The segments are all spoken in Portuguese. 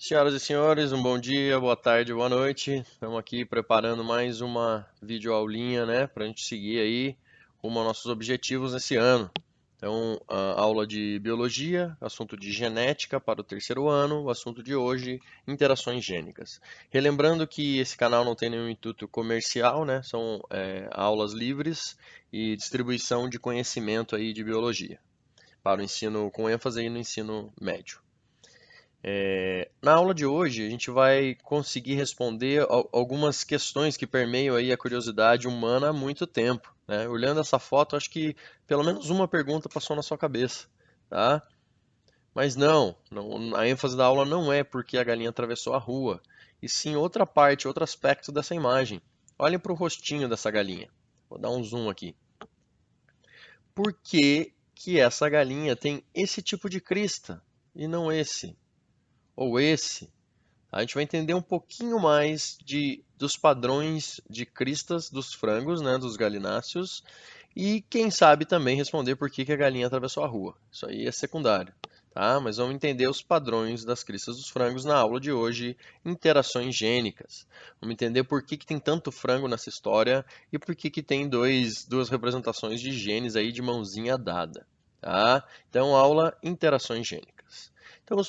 Senhoras e senhores, um bom dia, boa tarde, boa noite. Estamos aqui preparando mais uma videoaulinha, né, para a gente seguir aí rumo aos nossos objetivos esse ano. Então, a aula de biologia, assunto de genética para o terceiro ano, o assunto de hoje, interações gênicas. Relembrando que esse canal não tem nenhum intuito comercial, né, são aulas livres e distribuição de conhecimento aí de biologia, para o ensino com ênfase aí no ensino médio. Na aula de hoje, a gente vai conseguir responder algumas questões que permeiam aí a curiosidade humana há muito tempo, né? Olhando essa foto, acho que pelo menos uma pergunta passou na sua cabeça, tá? Mas não, a ênfase da aula não é porque a galinha atravessou a rua, e sim outra parte, outro aspecto dessa imagem. Olhem para o rostinho dessa galinha. Vou dar um zoom aqui. Por que que essa galinha tem esse tipo de crista e não esse ou esse? A gente vai entender um pouquinho mais dos padrões de cristas dos frangos, né, dos galináceos, e quem sabe também responder por que que a galinha atravessou a rua. Isso aí é secundário, tá? Mas vamos entender os padrões das cristas dos frangos na aula de hoje, interações gênicas. Vamos entender por que que tem tanto frango nessa história e por que que tem duas representações de genes aí de mãozinha dada, tá? Então, aula interações gênicas. Então,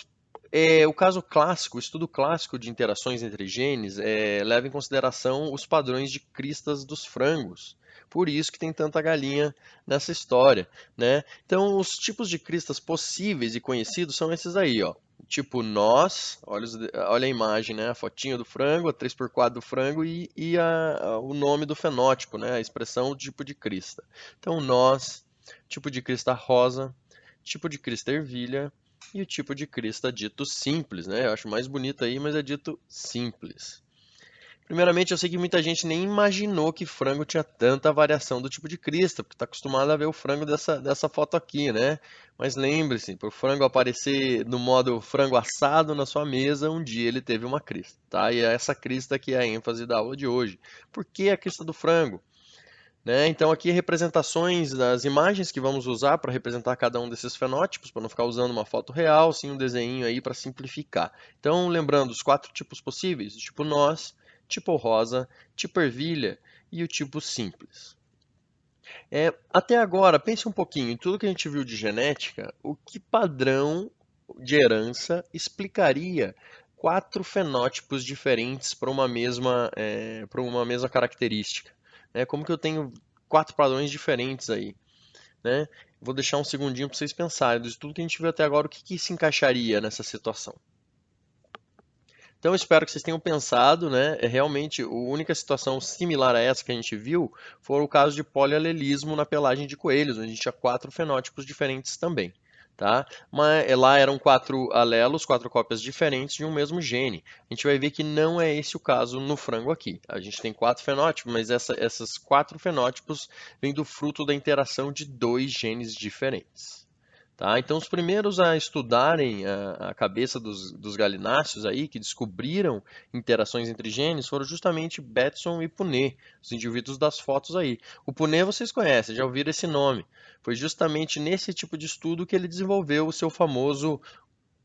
o caso clássico, o estudo clássico de interações entre genes leva em consideração os padrões de cristas dos frangos. Por isso que tem tanta galinha nessa história, né? Então, os tipos de cristas possíveis e conhecidos são esses aí, ó. Tipo nós, olha a imagem, né? A fotinho do frango, a 3x4 do frango e o nome do fenótipo, né? A expressão do tipo de crista. Então, nós, tipo de crista rosa, tipo de crista ervilha, e o tipo de crista dito simples, né? Eu acho mais bonito aí, mas é dito simples. Primeiramente, eu sei que muita gente nem imaginou que frango tinha tanta variação do tipo de crista, porque está acostumado a ver o frango dessa foto aqui, né? Mas lembre-se, para o frango aparecer no modo frango assado na sua mesa, um dia ele teve uma crista, tá? E é essa crista que é a ênfase da aula de hoje. Por que a crista do frango? Né? Então aqui representações das imagens que vamos usar para representar cada um desses fenótipos, para não ficar usando uma foto real, sim um desenho aí para simplificar. Então lembrando os quatro tipos possíveis, o tipo nós, tipo rosa, tipo ervilha e o tipo simples. Até agora, pense um pouquinho em tudo que a gente viu de genética, o que padrão de herança explicaria quatro fenótipos diferentes para uma mesma característica? Né? Como que eu tenho quatro padrões diferentes aí? Né? Vou deixar um segundinho para vocês pensarem, de tudo que a gente viu até agora, o que que se encaixaria nessa situação? Então, eu espero que vocês tenham pensado, né? Realmente, a única situação similar a essa que a gente viu foi o caso de polialelismo na pelagem de coelhos, onde a gente tinha quatro fenótipos diferentes também, tá? Mas lá eram quatro alelos, quatro cópias diferentes de um mesmo gene. A gente vai ver que não é esse o caso no frango aqui. A gente tem quatro fenótipos, mas essas quatro fenótipos vêm do fruto da interação de dois genes diferentes. Tá? Então, os primeiros a estudarem a cabeça dos galináceos aí, que descobriram interações entre genes, foram justamente Batson e Punnett, os indivíduos das fotos aí. O Punnett vocês conhecem, já ouviram esse nome. Foi justamente nesse tipo de estudo que ele desenvolveu o seu famoso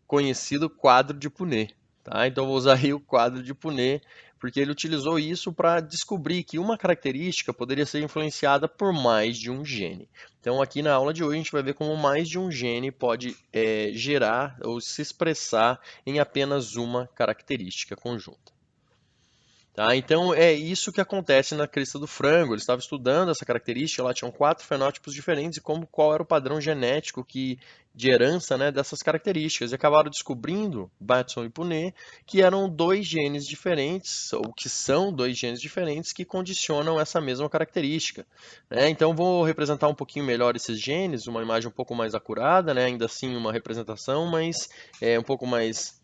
conhecido quadro de Punnett. Tá? Então, vou usar aí o quadro de Punnett, porque ele utilizou isso para descobrir que uma característica poderia ser influenciada por mais de um gene. Então, aqui na aula de hoje, a gente vai ver como mais de um gene pode gerar ou se expressar em apenas uma característica conjunta. Tá? Então é isso que acontece na crista do frango. Eles estavam estudando essa característica, lá tinham quatro fenótipos diferentes e qual era o padrão genético de herança, né, dessas características. E acabaram descobrindo, Batson e Punnett, que eram dois genes diferentes, ou que são dois genes diferentes que condicionam essa mesma característica. Né? Então vou representar um pouquinho melhor esses genes, uma imagem um pouco mais acurada, né? Ainda assim uma representação, mas um pouco mais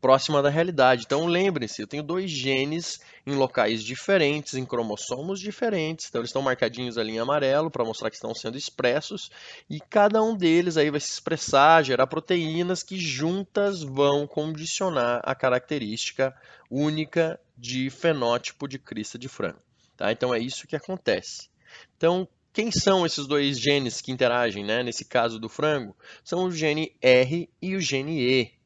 próxima da realidade. Então lembrem-se, eu tenho dois genes em locais diferentes, em cromossomos diferentes, então eles estão marcadinhos ali em amarelo para mostrar que estão sendo expressos, e cada um deles aí vai se expressar, gerar proteínas que juntas vão condicionar a característica única de fenótipo de crista de frango. Tá? Então é isso que acontece. Então, quem são esses dois genes que interagem, né, nesse caso do frango? São o gene R e o gene E.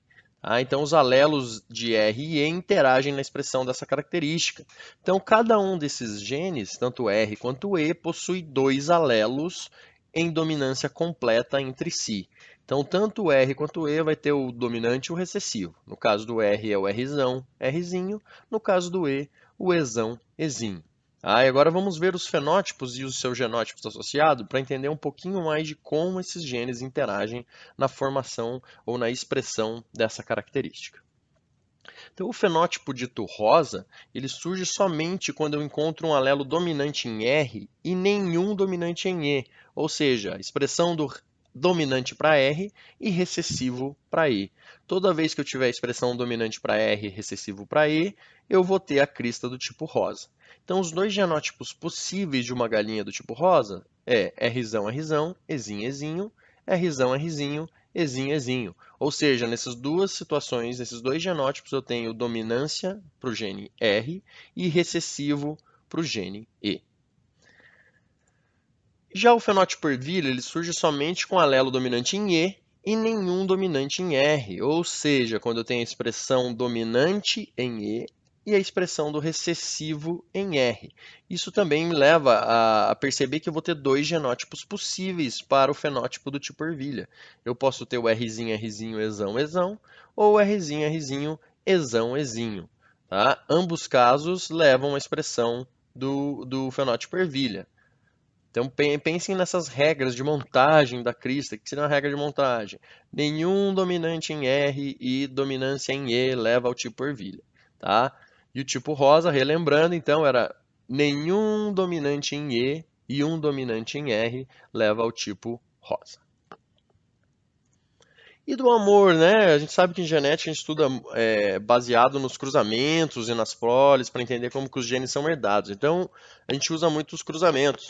Então, os alelos de R e E interagem na expressão dessa característica. Então, cada um desses genes, tanto R quanto E, possui dois alelos em dominância completa entre si. Então, tanto o R quanto o E vai ter o dominante e o recessivo. No caso do R é o Rzão, Rzinho. No caso do E, o Ezão, Ezinho. E agora vamos ver os fenótipos e os seus genótipos associados para entender um pouquinho mais de como esses genes interagem na formação ou na expressão dessa característica. Então, o fenótipo dito rosa, ele surge somente quando eu encontro um alelo dominante em R e nenhum dominante em E, ou seja, a expressão do dominante para R e recessivo para E. Toda vez que eu tiver expressão dominante para R e recessivo para E, eu vou ter a crista do tipo rosa. Então, os dois genótipos possíveis de uma galinha do tipo rosa é Rzão, Rzão, Ezinho, Ezinho, Rzão, Rzinho, Ezinho, Ezinho. Ou seja, nessas duas situações, nesses dois genótipos, eu tenho dominância para o gene R e recessivo para o gene E. Já o fenótipo ervilha, ele surge somente com alelo dominante em E nenhum dominante em R, ou seja, quando eu tenho a expressão dominante em E e a expressão do recessivo em R. Isso também me leva a perceber que eu vou ter dois genótipos possíveis para o fenótipo do tipo ervilha. Eu posso ter o Rzinho, Rzinho, Ezão, Ezão, ou o Rzinho, Rzinho, Ezão, Ezinho. Tá? Ambos casos levam a expressão do fenótipo ervilha. Então pensem nessas regras de montagem da crista, que seria uma regra de montagem. Nenhum dominante em R e dominância em E leva ao tipo ervilha. Tá? E o tipo rosa, relembrando, então, era nenhum dominante em E e um dominante em R leva ao tipo rosa. E do amor, né? A gente sabe que em genética a gente estuda baseado nos cruzamentos e nas proles para entender como que os genes são herdados. Então, a gente usa muito os cruzamentos.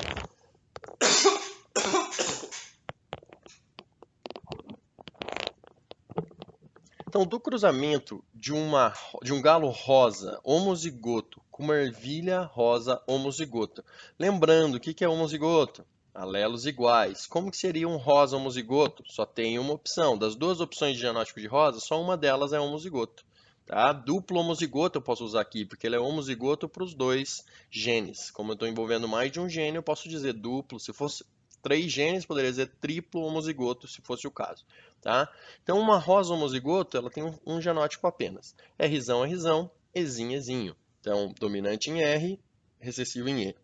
Então, do cruzamento de um galo rosa homozigoto com uma ervilha rosa homozigota. Lembrando, o que é homozigoto? Alelos iguais. Como que seria um rosa homozigoto? Só tem uma opção. Das duas opções de genótipo de rosa, só uma delas é homozigoto. Tá? Duplo homozigoto eu posso usar aqui, porque ele é homozigoto para os dois genes. Como eu estou envolvendo mais de um gene, eu posso dizer duplo. Se fosse 3 genes, poderia dizer triplo homozigoto, se fosse o caso. Tá? Então, uma rosa homozigoto, ela tem um genótipo apenas. Rzão, Rzão, Ezinho, Ezinho. Então, dominante em R, recessivo em E.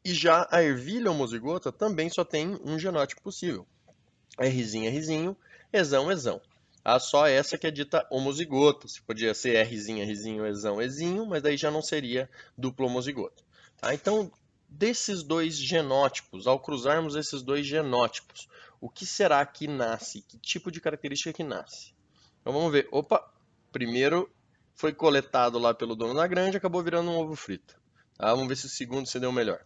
E já a ervilha homozigota também só tem um genótipo possível. Rzinho, Rzinho, Ezão, Ezão. Só essa que é dita homozigota. Se podia ser Rzinho, Rzinho, Ezão, Ezinho, mas daí já não seria duplo homozigoto. Então, desses dois genótipos, ao cruzarmos esses dois genótipos, o que será que nasce? Que tipo de característica que nasce? Então vamos ver. Opa, primeiro foi coletado lá pelo dono da granja, acabou virando um ovo frito. Vamos ver se o segundo se deu melhor.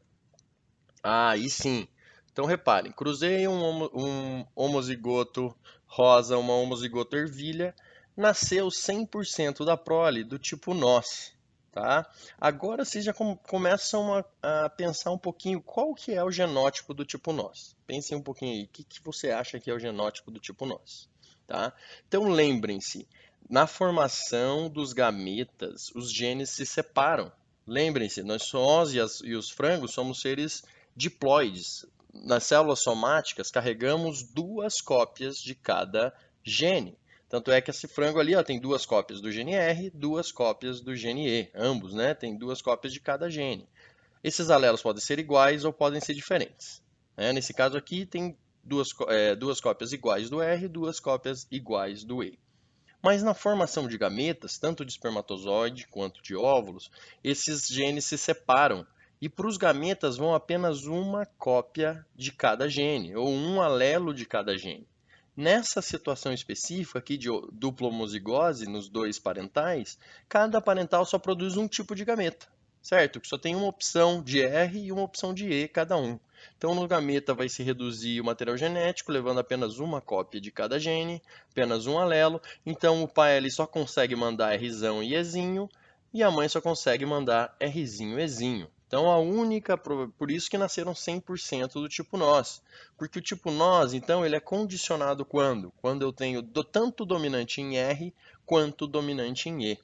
Aí sim. Então reparem, cruzei um homozigoto rosa, uma homozigoto ervilha, nasceu 100% da prole do tipo nós. Tá? Agora vocês já começam a pensar um pouquinho qual que é o genótipo do tipo nós. Pensem um pouquinho aí, o que você acha que é o genótipo do tipo nós? Tá? Então lembrem-se, na formação dos gametas, os genes se separam. Lembrem-se, nós e os frangos somos seres diploides. Nas células somáticas, carregamos duas cópias de cada gene. Tanto é que esse frango ali tem duas cópias do gene R, duas cópias do gene E. Ambos, né? Tem duas cópias de cada gene. Esses alelos podem ser iguais ou podem ser diferentes. Nesse caso aqui, tem duas cópias iguais do R e duas cópias iguais do E. Mas na formação de gametas, tanto de espermatozoide quanto de óvulos, esses genes se separam e para os gametas vão apenas uma cópia de cada gene, ou um alelo de cada gene. Nessa situação específica aqui de dupla homozigose nos dois parentais, cada parental só produz um tipo de gameta, certo? Que só tem uma opção de R e uma opção de E cada um. Então, no gameta vai se reduzir o material genético, levando apenas uma cópia de cada gene, apenas um alelo. Então, o pai ali só consegue mandar Rzão e Ezinho, e a mãe só consegue mandar Rzinho e Ezinho. Então, por isso que nasceram 100% do tipo nós. Porque o tipo nós, então, ele é condicionado quando? Quando eu tenho tanto dominante em R quanto dominante em E.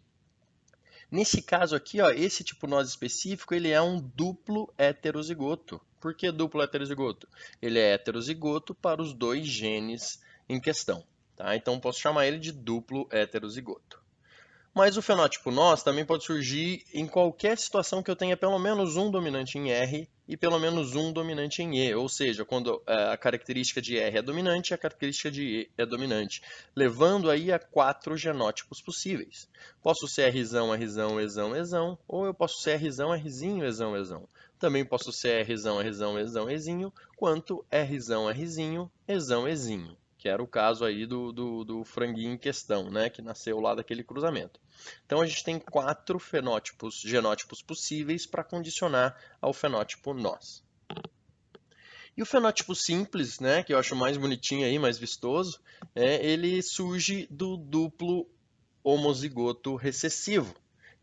Nesse caso aqui, ó, esse tipo nós específico, ele é um duplo heterozigoto. Por que duplo heterozigoto? Ele é heterozigoto para os dois genes em questão. Tá? Então, posso chamar ele de duplo heterozigoto. Mas o fenótipo nós também pode surgir em qualquer situação que eu tenha pelo menos um dominante em R e pelo menos um dominante em E, ou seja, quando a característica de R é dominante e a característica de E é dominante, levando aí a 4 genótipos possíveis. Posso ser Rzão, Rzão, Ezão, Ezão, ou eu posso ser Rzão, Rzinho, Ezão, Ezão. Também posso ser Rzão, Rzão, Ezão, Ezinho, quanto Rzão, Rzinho, Ezão, Ezinho, que era o caso aí do franguinho em questão, né, que nasceu lá daquele cruzamento. Então a gente tem 4 genótipos possíveis para condicionar ao fenótipo nós. E o fenótipo simples, né, que eu acho mais bonitinho aí, mais vistoso, ele surge do duplo homozigoto recessivo.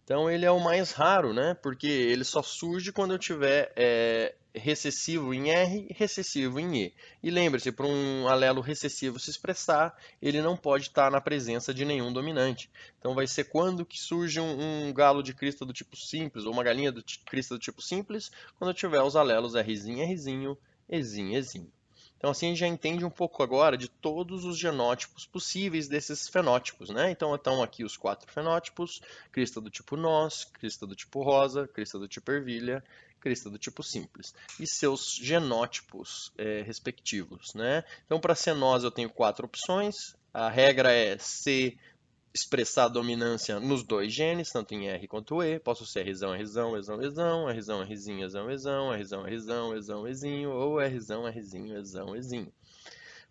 Então ele é o mais raro, né? Porque ele só surge quando eu tiver recessivo em R e recessivo em E. E lembre-se, para um alelo recessivo se expressar, ele não pode estar na presença de nenhum dominante. Então vai ser quando que surge um galo de crista do tipo simples, ou uma galinha de crista do tipo simples, quando eu tiver os alelos Rzinho, Rzinho, Ezinho, Ezinho. Então, assim, a gente já entende um pouco agora de todos os genótipos possíveis desses fenótipos, né? Então, estão aqui os 4 fenótipos: crista do tipo nós, crista do tipo rosa, crista do tipo ervilha, crista do tipo simples. E seus genótipos respectivos, né? Então, para ser nós, eu tenho 4 opções. A regra é ser expressar a dominância nos dois genes, tanto em R quanto E. Posso ser Rzão, Rzão, Ezão, Ezão, Rzão, Rzinho, Ezão, Ezão, Rzão, Rzão, Ezão, Ezinho, ou Rzão, Rzinho, Ezão, Ezinho.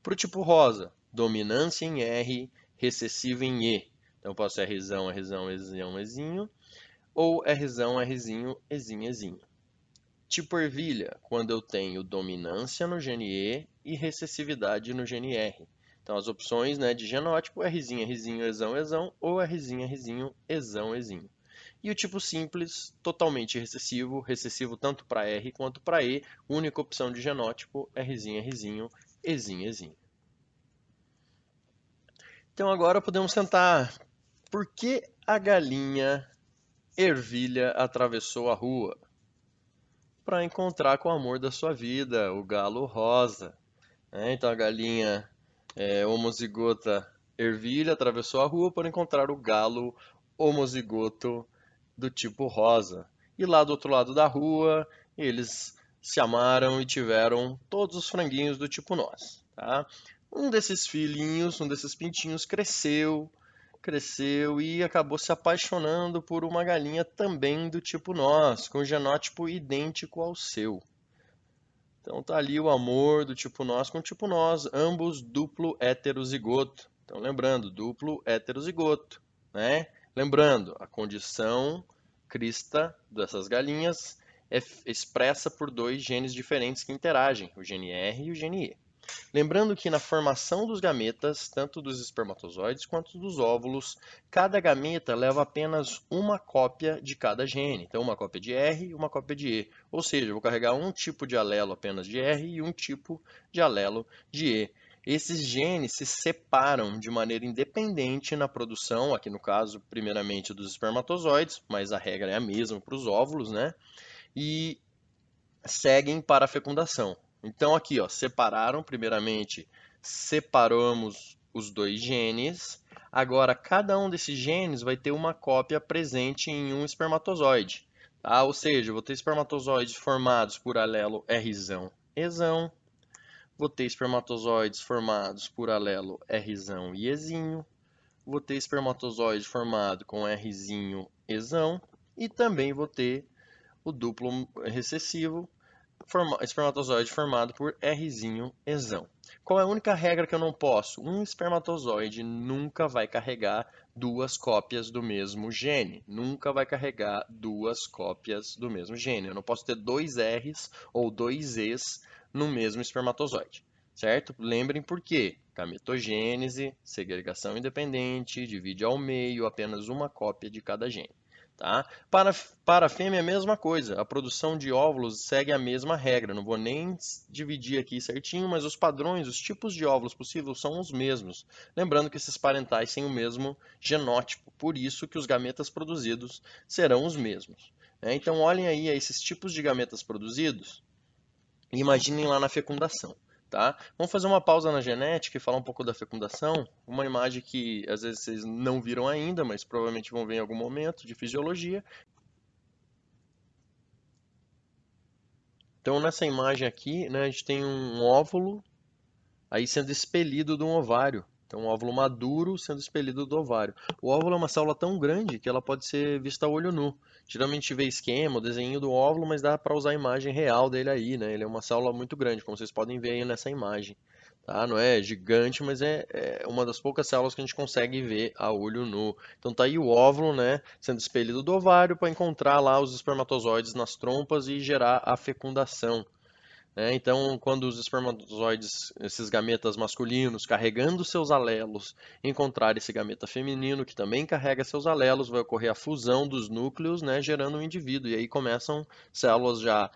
Para o tipo rosa, dominância em R, recessivo em E. Então posso ser Rzão, Rzão, Ezão, Ezinho, ou Rzão, Rzinho, Ezinho, Ezinho. Tipo ervilha, quando eu tenho dominância no gene E recessividade no gene R. Então as opções, né, de genótipo é Rzinho, Rzinho, Ezão, Ezão, ou Rzinho, Rzinho, Ezão, Ezinho. E o tipo simples, totalmente recessivo, recessivo tanto para R quanto para E, única opção de genótipo é Rzinho, Rzinho, Ezinho, Ezinho. Então agora podemos tentar. Por que a galinha ervilha atravessou a rua? Para encontrar com o amor da sua vida, o galo rosa. Então a galinha homozigota ervilha atravessou a rua para encontrar o galo homozigoto do tipo rosa. E lá do outro lado da rua, eles se amaram e tiveram todos os franguinhos do tipo nós. Tá? Um desses filhinhos, um desses pintinhos cresceu e acabou se apaixonando por uma galinha também do tipo nós, com genótipo idêntico ao seu. Então tá ali o amor do tipo nós com o tipo nós, ambos duplo heterozigoto. Então lembrando, duplo heterozigoto, né? Lembrando, a condição crista dessas galinhas é expressa por dois genes diferentes que interagem, o gene R e o gene E. Lembrando que na formação dos gametas, tanto dos espermatozoides quanto dos óvulos, cada gameta leva apenas uma cópia de cada gene. Então, uma cópia de R e uma cópia de E. Ou seja, eu vou carregar um tipo de alelo apenas de R e um tipo de alelo de E. Esses genes se separam de maneira independente na produção, aqui no caso, primeiramente dos espermatozoides, mas a regra é a mesma para os óvulos, né? E seguem para a fecundação. Então aqui, ó, separamos os dois genes. Agora, cada um desses genes vai ter uma cópia presente em um espermatozoide. Tá? Ou seja, eu vou ter espermatozoides formados por alelo Rzão, Ezão. Vou ter espermatozoides formados por alelo Rzão e Ezinho. Vou ter espermatozoide formado com Rzinho, Ezão. E também vou ter o duplo recessivo espermatozoide formado por Rzinho, Ezão. Qual é a única regra que eu não posso? Um espermatozoide nunca vai carregar duas cópias do mesmo gene. Nunca vai carregar duas cópias do mesmo gene. Eu não posso ter dois R's ou dois E's no mesmo espermatozoide. Certo? Lembrem por quê? Gametogênese, segregação independente, divide ao meio apenas uma cópia de cada gene. Tá? Para a fêmea é a mesma coisa, a produção de óvulos segue a mesma regra. Não vou nem dividir aqui certinho, mas os padrões, os tipos de óvulos possíveis são os mesmos. Lembrando que esses parentais têm o mesmo genótipo, por isso que os gametas produzidos serão os mesmos. Então olhem aí esses tipos de gametas produzidos e imaginem lá na fecundação. Tá? Vamos fazer uma pausa na genética e falar um pouco da fecundação. Uma imagem que às vezes vocês não viram ainda, mas provavelmente vão ver em algum momento, de fisiologia. Então nessa imagem aqui, né, a gente tem um óvulo aí sendo expelido de um ovário. Então um óvulo maduro sendo expelido do ovário. O óvulo é uma célula tão grande que ela pode ser vista a olho nu. Geralmente vê esquema, o desenho do óvulo, mas dá para usar a imagem real dele aí, né? Ele é uma célula muito grande, como vocês podem ver aí nessa imagem. Tá? Não é gigante, mas é uma das poucas células que a gente consegue ver a olho nu. Então tá aí o óvulo, né, sendo expelido do ovário para encontrar lá os espermatozoides nas trompas e gerar a fecundação. Então, quando os espermatozoides, esses gametas masculinos, carregando seus alelos, encontrar esse gameta feminino que também carrega seus alelos, vai ocorrer a fusão dos núcleos, né, gerando um indivíduo. E aí começam células já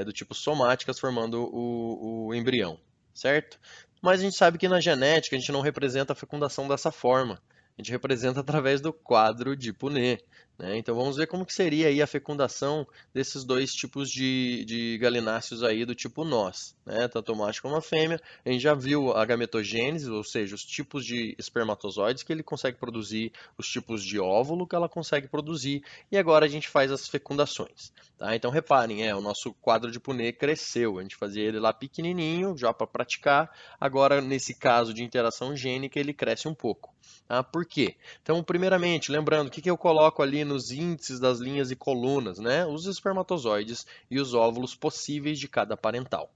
do tipo somáticas formando o embrião, certo? Mas a gente sabe que na genética a gente não representa a fecundação dessa forma. A gente representa através do quadro de Punnett. Então vamos ver como que seria aí a fecundação desses dois tipos de galináceos aí do tipo nós, tanto o macho como a fêmea. A gente já viu a gametogênese, ou seja, os tipos de espermatozoides que ele consegue produzir, os tipos de óvulo que ela consegue produzir, e agora a gente faz as fecundações. Tá? Então reparem, o nosso quadro de Punnett cresceu, a gente fazia ele lá pequenininho, já para praticar, agora nesse caso de interação gênica ele cresce um pouco. Por quê? Então, primeiramente, lembrando, o que eu coloco ali nos índices das linhas e colunas, né? Os espermatozoides e os óvulos possíveis de cada parental.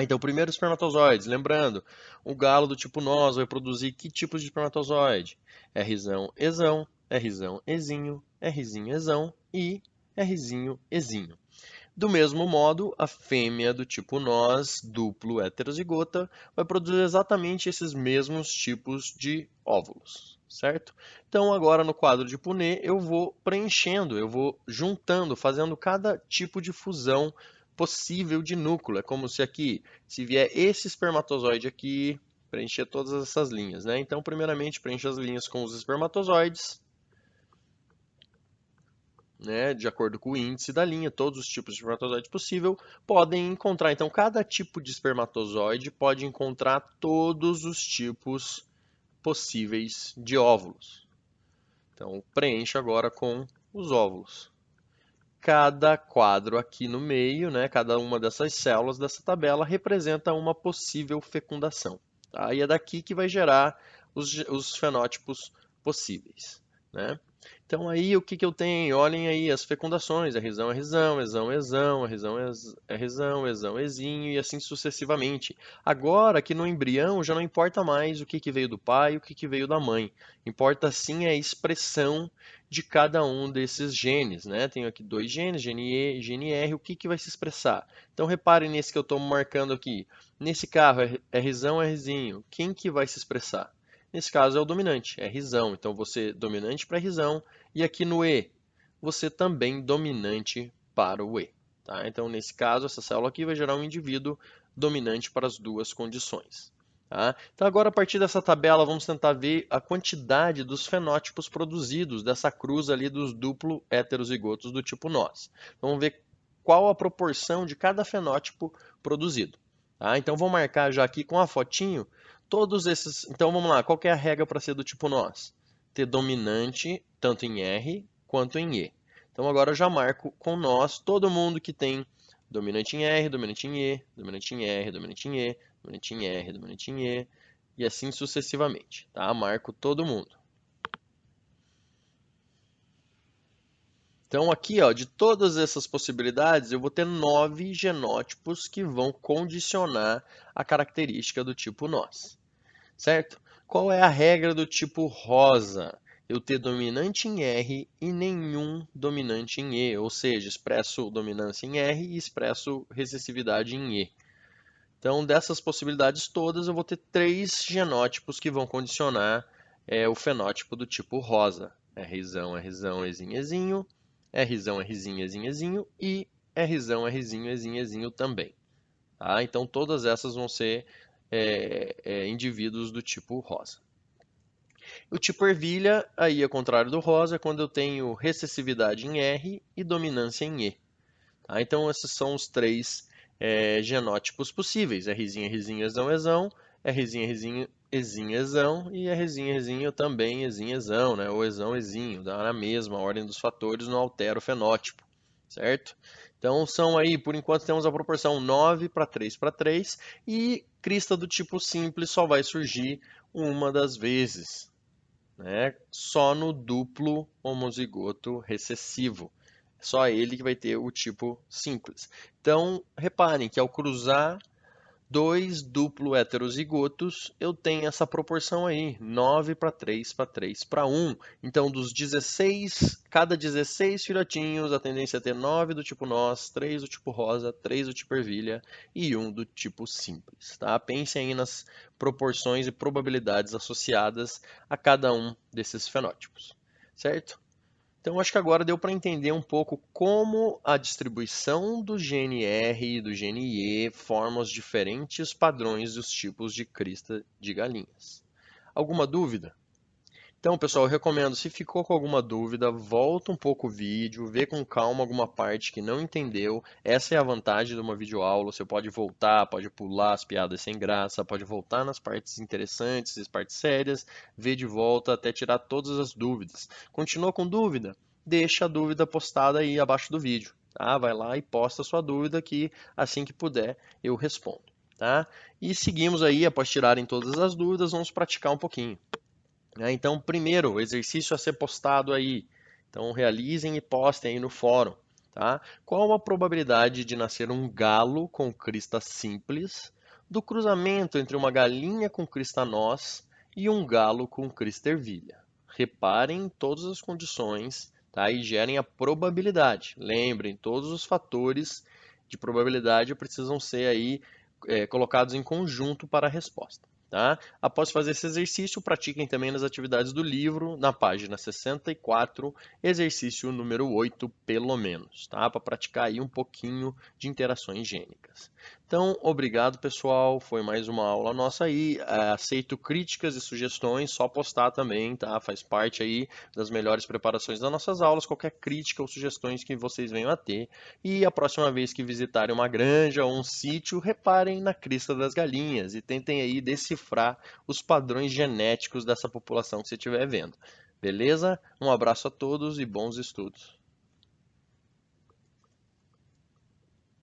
Então, primeiro espermatozoides, lembrando, o galo do tipo nós vai produzir que tipo de espermatozoide? Rzão, Ezão, Rzão, Ezinho, Rzinho, Ezão e Rzinho, Ezinho. Do mesmo modo, a fêmea do tipo nós, duplo heterozigota, vai produzir exatamente esses mesmos tipos de óvulos, certo? Então agora no quadro de Punnett eu vou preenchendo, eu vou juntando, fazendo cada tipo de fusão possível de núcleo. É como se aqui, se vier esse espermatozoide aqui, preencher todas essas linhas, né? Então primeiramente preenche as linhas com os espermatozoides, de acordo com o índice da linha, todos os tipos de espermatozoide possível podem encontrar. Então, cada tipo de espermatozoide pode encontrar todos os tipos possíveis de óvulos. Então, preencha agora com os óvulos. Cada quadro aqui no meio, cada uma dessas células dessa tabela representa uma possível fecundação. Tá? E é daqui que vai gerar os fenótipos possíveis. Então aí o que eu tenho? Olhem aí as fecundações, Rzão, Rzão, Ezão, Ezão, Rzão, Rzão, Ezão, Ezinho e assim sucessivamente. Agora aqui no embrião já não importa mais o que veio do pai e o que veio da mãe. Importa sim a expressão de cada um desses genes, Tenho aqui dois genes, gene E e gene R, o que vai se expressar? Então reparem nesse que eu estou marcando aqui. Nesse carro é Rzão, é Rzinho. Quem que vai se expressar? Nesse caso é o dominante, é Rzão. Então você dominante para Rzão e aqui no E você também dominante para o E. Tá? Então nesse caso essa célula aqui vai gerar um indivíduo dominante para as duas condições. Tá? Então agora a partir dessa tabela vamos tentar ver a quantidade dos fenótipos produzidos dessa cruz ali dos duplo heterozigotos do tipo nós. Vamos ver qual a proporção de cada fenótipo produzido. Tá? Então vou marcar já aqui com a fotinho todos esses. Então vamos lá, qual que é a regra para ser do tipo nós? Ter dominante tanto em R quanto em E. Então agora eu já marco com nós todo mundo que tem dominante em R, dominante em E, dominante em R, dominante em E, dominante em R, dominante em E, e assim sucessivamente. Tá? Marco todo mundo. Então aqui, de todas essas possibilidades, eu vou ter 9 genótipos que vão condicionar a característica do tipo nós, certo? Qual é a regra do tipo rosa? Eu ter dominante em R e nenhum dominante em E, ou seja, expresso dominância em R e expresso recessividade em E. Então, dessas possibilidades todas, eu vou ter 3 genótipos que vão condicionar o fenótipo do tipo rosa. Rzão, Rzão, Ezinho, Ezinho. Rzão, Rzinho, Ezinho, Ezinho e Rzão, Rzinho, Ezinho, Ezinho também. Tá? Então todas essas vão ser indivíduos do tipo rosa. O tipo ervilha, aí ao contrário do rosa, é quando eu tenho recessividade em R e dominância em E. Tá? Então esses são os três genótipos possíveis: Rzinho, Rzinho, Ezão, Ezão, Rzinho, Rzinho, Ezinho, Ezão e Rzinho, Rzinho também Ezinho, Ezão, né? Ou Ezão, Ezinho, dá na mesma ordem dos fatores, não altera o fenótipo, certo? Então são aí, por enquanto temos a proporção 9 para 3 para 3 e crista do tipo simples só vai surgir uma das vezes, né? Só no duplo homozigoto recessivo. Só ele que vai ter o tipo simples. Então, reparem que ao cruzar dois duplo heterozigotos, eu tenho essa proporção aí, 9 para 3 para 3 para 1. Então, dos 16, cada 16 filhotinhos, a tendência é ter 9 do tipo nós, 3 do tipo rosa, 3 do tipo ervilha e 1 do tipo simples. Tá? Pensem aí nas proporções e probabilidades associadas a cada um desses fenótipos, certo? Então, acho que agora deu para entender um pouco como a distribuição do gene R e do gene E forma os diferentes padrões dos tipos de crista de galinhas. Alguma dúvida? Então, pessoal, eu recomendo, se ficou com alguma dúvida, volta um pouco o vídeo, vê com calma alguma parte que não entendeu. Essa é a vantagem de uma videoaula, você pode voltar, pode pular as piadas sem graça, pode voltar nas partes interessantes, as partes sérias, ver de volta até tirar todas as dúvidas. Continuou com dúvida? Deixa a dúvida postada aí abaixo do vídeo, tá? Vai lá e posta a sua dúvida que assim que puder eu respondo, tá? E seguimos aí, após tirarem todas as dúvidas, vamos praticar um pouquinho. Então, primeiro, o exercício a ser postado aí. Então, realizem e postem aí no fórum. Tá? Qual a probabilidade de nascer um galo com crista simples do cruzamento entre uma galinha com crista nós e um galo com crista ervilha? Reparem em todas as condições, tá? E gerem a probabilidade. Lembrem, todos os fatores de probabilidade precisam ser aí colocados em conjunto para a resposta. Tá? Após fazer esse exercício, pratiquem também nas atividades do livro, na página 64, exercício número 8, pelo menos, tá? Para praticar aí um pouquinho de interações gênicas. Então, obrigado, pessoal. Foi mais uma aula nossa aí. Aceito críticas e sugestões, só postar também, tá? Faz parte aí das melhores preparações das nossas aulas. Qualquer crítica ou sugestões que vocês venham a ter. E a próxima vez que visitarem uma granja ou um sítio, reparem na crista das galinhas e tentem aí decifrar os padrões genéticos dessa população que você estiver vendo. Beleza? Um abraço a todos e bons estudos.